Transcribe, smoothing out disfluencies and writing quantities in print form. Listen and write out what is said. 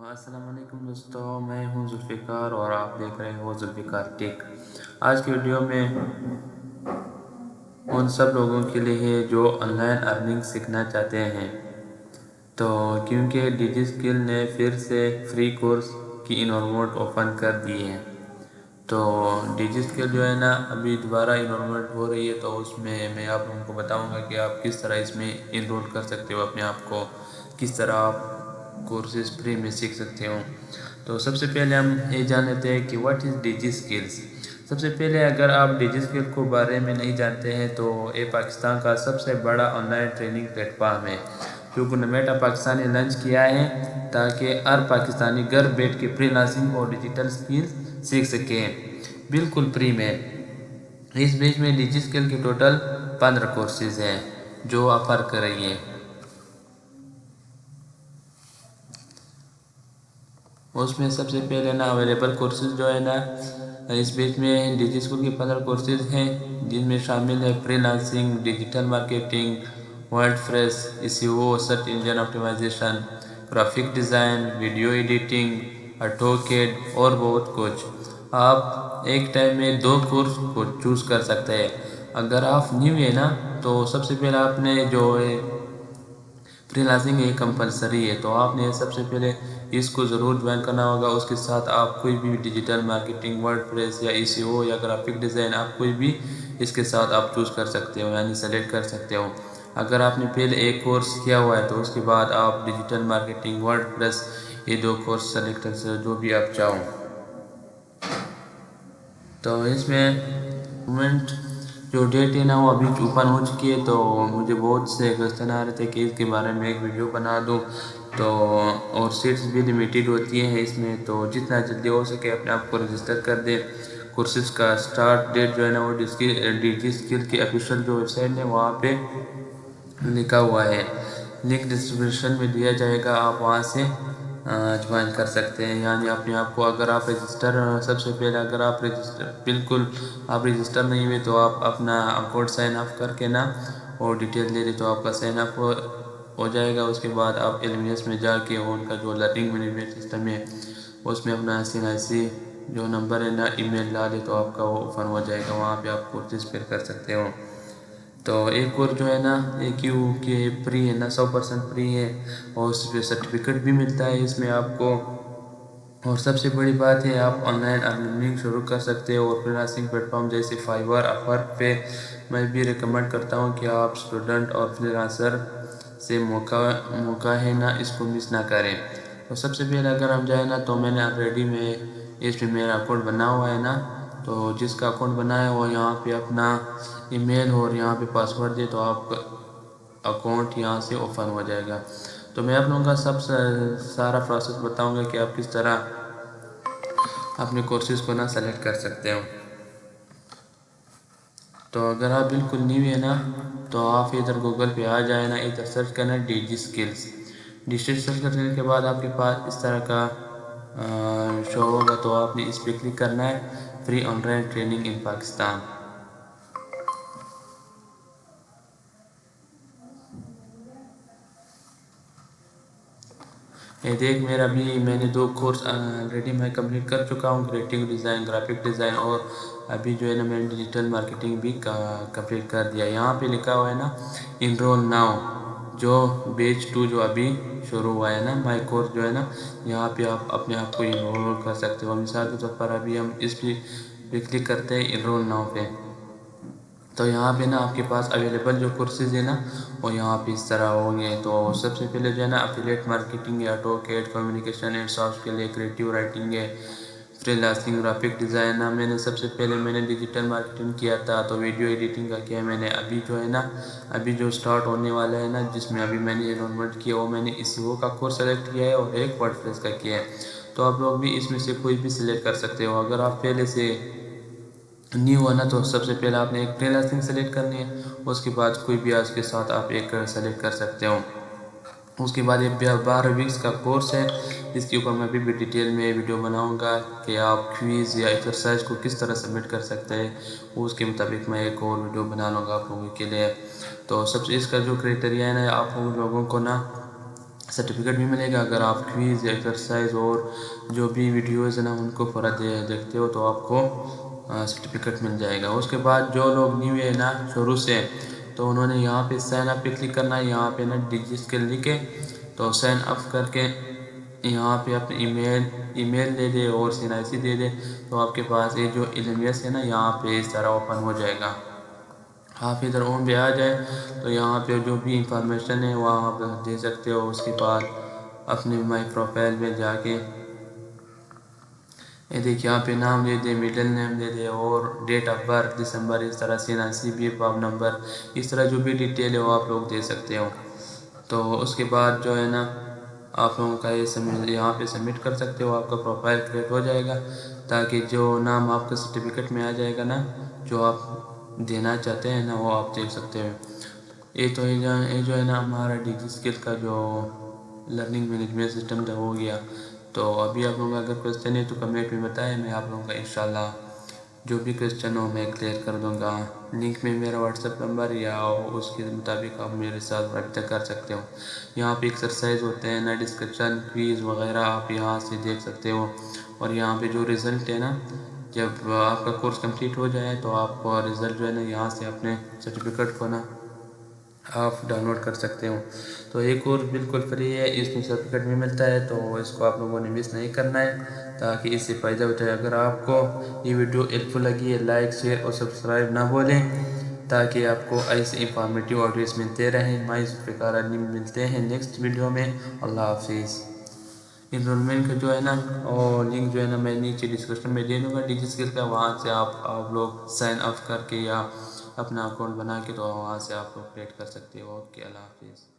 السلام علیکم دوستوں، میں ہوں ذوالفقار اور آپ دیکھ رہے ہو ذوالفقار ٹیک۔ آج کی ویڈیو میں ان سب لوگوں کے لیے ہے جو آن لائن ارننگ سیکھنا چاہتے ہیں، تو کیونکہ ڈیجی اسکل نے پھر سے فری کورس کی انرولمنٹ اوپن کر دی ہے، تو ڈیجی اسکل جو ہے نا ابھی دوبارہ انرولمنٹ ہو رہی ہے، تو اس میں میں آپ لوگوں کو بتاؤں گا کہ آپ کس طرح اس میں انرول کر سکتے ہو اپنے آپ کو، کس طرح آپ کورسز فری میں سیکھ سکتے ہو۔ تو سب سے پہلے ہم یہ جان لیتے ہیں کہ واٹ از ڈیجی اسکلز۔ سب سے پہلے اگر آپ ڈیجی اسکل کو بارے میں نہیں جانتے ہیں تو یہ پاکستان کا سب سے بڑا on line training plate form ہے جو گورنمنٹ آف پاکستان نے لانچ کیا ہے تاکہ ہر پاکستانی گھر بیٹھ کے فری لانسنگ اور ڈیجیٹل اسکلز سیکھ سکیں بالکل فری میں۔ اس بیچ میں ڈیجی اسکل کے ٹوٹل 15 کورسز ہیں جو آفر کر رہی ہیں۔ اس میں سب سے پہلے نا اویلیبل کورسز جو ہے نا اس بیچ میں ڈیجی اسکل کے 15 کورسز ہیں جن میں شامل ہے freelancing, digital marketing, WordPress, SEO، search engine optimization, graphic design, video editing, AutoCAD اور بہت کچھ۔ آپ ایک ٹائم میں 2 کورس کو چوز کر سکتے ہیں۔ اگر آپ نیو ہے نا تو سب سے پہلے آپ نے جو ہے فری لانسنگ یہ کمپلسری ہے، تو آپ نے سب سے پہلے اس کو ضرور جوائن کرنا ہوگا۔ اس کے ساتھ آپ کوئی بھی ڈیجیٹل مارکیٹنگ، ورڈ پریس یا SEO یا گرافک ڈیزائن آپ کوئی بھی اس کے ساتھ آپ چوز کر سکتے ہو، یعنی سلیکٹ کر سکتے ہو۔ اگر آپ نے پہلے ایک کورس کیا ہوا ہے تو اس کے بعد آپ ڈیجیٹل مارکیٹنگ، ورڈ پریس یہ 2 کورس سلیکٹ کر سکتے ہو جو بھی آپ چاہو۔ تو اس میں مومنٹ جو ڈیٹ ہے نا وہ ابھی اوپن ہو چکی ہے، تو مجھے بہت سے کوسچن آ رہے تھے کہ اس کے بارے میں ایک ویڈیو بنا دوں، تو اور سیٹس بھی لمیٹیڈ ہوتی ہیں اس میں، تو جتنا جلدی ہو سکے اپنے آپ کو رجسٹر کر دیں۔ کورسز کا سٹارٹ ڈیٹ جو ہے نا وہ ڈیجی اسکل کی آفیشیل جو ویب سائٹ ہے وہاں پہ لکھا ہوا ہے، لنک ڈسکرپشن میں دیا جائے گا، آپ وہاں سے جوائن کر سکتے ہیں۔ یعنی اپنے آپ کو اگر آپ رجسٹر سب سے پہلے اگر آپ رجسٹر نہیں ہوئے تو آپ اپنا اکاؤنٹ سائن اپ کر کے نا اور ڈیٹیل دے دیں تو آپ کا سائن اپ ہو جائے گا۔ اس کے بعد آپ LMS میں جا کے ان کا جو لرننگ مینجمنٹ سسٹم ہے اس میں اپنا SNIC جو نمبر ہے نا ای میل لا دے تو آپ کا وہ اوپن ہو جائے گا، وہاں پہ آپ کورسز پھر کر سکتے ہو۔ تو ایک اور جو ہے نا AQ کے فری ہے نا 100% فری ہے اور اس پہ سرٹیفکیٹ بھی ملتا ہے اس میں آپ کو۔ اور سب سے بڑی بات ہے آپ آن لائن ارننگ شروع کر سکتے ہو اور فری لانسنگ پلیٹ فارم جیسے فائور، اپورک پہ میں بھی ریکمنڈ کرتا ہوں کہ آپ اسٹوڈنٹ اور فری لانسر سے موقع ہے نا اس کو مس نہ کریں۔ تو سب سے پہلے اگر ہم جائیں نا تو میں نے آلریڈی اس میں میرا اکاؤنٹ بنا ہوا ہے نا، تو جس کا اکاؤنٹ بنا ہے وہ یہاں پہ اپنا ای میل اور یہاں پہ پاسورڈ دے تو آپ کا اکاؤنٹ یہاں سے اوپن ہو جائے گا۔ تو میں آپ لوگوں کا سارا پروسیس بتاؤں گا کہ آپ کس طرح اپنے کورسز کو نا سلیکٹ کر سکتے ہو۔ تو اگر آپ بالکل نیو ہے نا تو آپ ادھر گوگل پہ آ جائیں نا، ادھر سرچ کرنا ڈیجی اسکلز۔ ڈیجی سرچ کرنے کے بعد آپ کے پاس اس طرح کا شو ہوگا، تو آپ نے اس پہ کلک کرنا ہے، فری آن لائن ٹریننگ ان پاکستان۔ یہ دیکھ میرا بھی میں نے 2 کورس آلریڈی میں کمپلیٹ کر چکا ہوں، کریٹو ڈیزائن، گرافک ڈیزائن، اور ابھی جو ہے نا میں نے ڈیجیٹل مارکیٹنگ بھی کمپلیٹ کر دیا۔ یہاں پہ لکھا ہوا ہے نا انرول ناؤ، جو بیچ 2 جو ابھی شروع ہوا ہے نا مائی کورس جو ہے نا، یہاں پہ آپ اپنے آپ کو انرول کر سکتے ہو۔ مثال کے طور پر ابھی ہم اس پہ کلک کرتے ہیں انرول ناؤ پہ، تو یہاں پہ نا آپ کے پاس اویلیبل جو کورسز ہیں نا وہ یہاں پہ اس طرح ہوں گے۔ تو سب سے پہلے جو ہے نا افیلیٹ مارکیٹنگ ہے، آٹوکیڈ، کمیونیکیشن اینڈ سافٹ کے لیے کریٹو رائٹنگ ہے، فری لانسنگ، گرافک ڈیزائن۔ میں نے سب سے پہلے میں نے ڈیجیٹل مارکیٹنگ کیا تھا، تو ویڈیو ایڈیٹنگ کا کیا میں نے ابھی جو ہے نا ابھی جو سٹارٹ ہونے والا ہے نا جس میں ابھی میں نے انرولمنٹ کیا وہ میں نے SEO کا کورس سلیکٹ کیا ہے اور ایک ورڈ پریس کا کیا ہے۔ تو آپ لوگ بھی اس میں سے کوئی بھی سلیکٹ کر سکتے ہو۔ اگر آپ پہلے سے نیو ہے نا تو سب سے پہلے آپ نے ایک فری لانسنگ سلیکٹ کرنی ہے، اس کے بعد کوئی بھی آج کے ساتھ آپ ایک سلیکٹ کر سکتے ہو۔ اس کے بعد یہ 12 ویکس کا کورس ہے، اس کے اوپر میں بھی ڈیٹیل میں ویڈیو بناؤں گا کہ آپ کوئز یا ایکسرسائز کو کس طرح سبمٹ کر سکتے ہیں، اس کے مطابق میں ایک اور ویڈیو بنا لوں گا آپ لوگوں کے لیے۔ تو سب سے اس کا جو کرائٹیریا ہے نا آپ لوگوں کو نا سرٹیفکیٹ بھی ملے گا۔ اگر آپ کوئز ایکسرسائز اور جو بھی ویڈیوز ہیں نا ان کو پورا دیکھتے ہو تو آپ کو سرٹیفکیٹ مل جائے گا۔ اس کے بعد جو لوگ نیو ہے نا شروع سے، تو انہوں نے یہاں پہ سائن اپ پہ کلک کرنا ہے۔ یہاں پہ نا ڈیجی اسکل لکھے تو سائن اپ کر کے یہاں پہ اپنے ای میل دے دے اور CNIC دے دے، تو آپ کے پاس یہ جو LMS ہے نا یہاں پہ اس طرح اوپن ہو جائے گا۔ آپ ادھر ہوم پہ آ جائے تو یہاں پہ جو بھی انفارمیشن ہے وہاں آپ دے سکتے ہو۔ اس کے بعد اپنے مائی پروفائل میں جا کے یہ دیکھیں یہاں پہ نام دے دے، مڈل نیم دے دے اور ڈیٹ آف برتھ دسمبر، اس طرح CNIC BFAW نمبر، اس طرح جو بھی ڈیٹیل ہے وہ آپ لوگ دے سکتے ہو۔ تو اس کے بعد جو ہے نا آپ لوگوں کا یہ یہاں پہ سبمٹ کر سکتے ہو، آپ کا پروفائل کریٹ ہو جائے گا، تاکہ جو نام آپ کا سرٹیفکیٹ میں آ جائے گا نا جو آپ دینا چاہتے ہیں نا وہ آپ دیکھ سکتے ہو۔ یہ تو یہ جو ہے نا ہمارا ڈیجی اسکل کا جو لرننگ مینجمنٹ سسٹم تھا ہو گیا۔ تو ابھی آپ لوگوں کا اگر کوئسچن ہے تو کمنٹ میں بتائیں، میں آپ لوگوں کا انشاءاللہ جو بھی کوئسچن ہو میں کلیئر کر دوں گا۔ لنک میں میرا واٹس ایپ نمبر یا اس کے مطابق آپ میرے ساتھ رابطہ کر سکتے ہو۔ یہاں پہ ایکسرسائز ہوتے ہیں نا، ڈسکشن کوئز وغیرہ آپ یہاں سے دیکھ سکتے ہو۔ اور یہاں پہ جو رزلٹ ہے نا جب آپ کا کورس کمپلیٹ ہو جائے تو آپ کو رزلٹ جو ہے نا یہاں سے اپنے سرٹیفکیٹ کو نا آپ ڈاؤن لوڈ کر سکتے ہو۔ تو یہ کورس بالکل فری ہے، اس میں سرٹیفکیٹ بھی ملتا ہے، تو اس کو آپ لوگوں نے مس نہیں کرنا ہے تاکہ اس سے فائدہ اٹھائے۔ اگر آپ کو یہ ویڈیو ہیلپفل لگی ہے لائک شیئر اور سبسکرائب نہ بھولیں، تاکہ آپ کو ایسے انفارمیٹیو آڈیوز ملتے رہیں۔ میں ذوالفقار علی ملتے ہیں نیکسٹ ویڈیو میں۔ اللہ حافظ۔ انرولمنٹ کا جو ہے نا اور لنک جو ہے نا میں نیچے ڈسکرپشن میں دے دوں گا ڈیجی اسکل کا، وہاں سے آپ لوگ سائن اپ کر کے یا اپنا اکاؤنٹ بنا کے تو وہاں سے آپ لوگ کریٹ کر سکتے ہو۔ اوکے، اللہ حافظ۔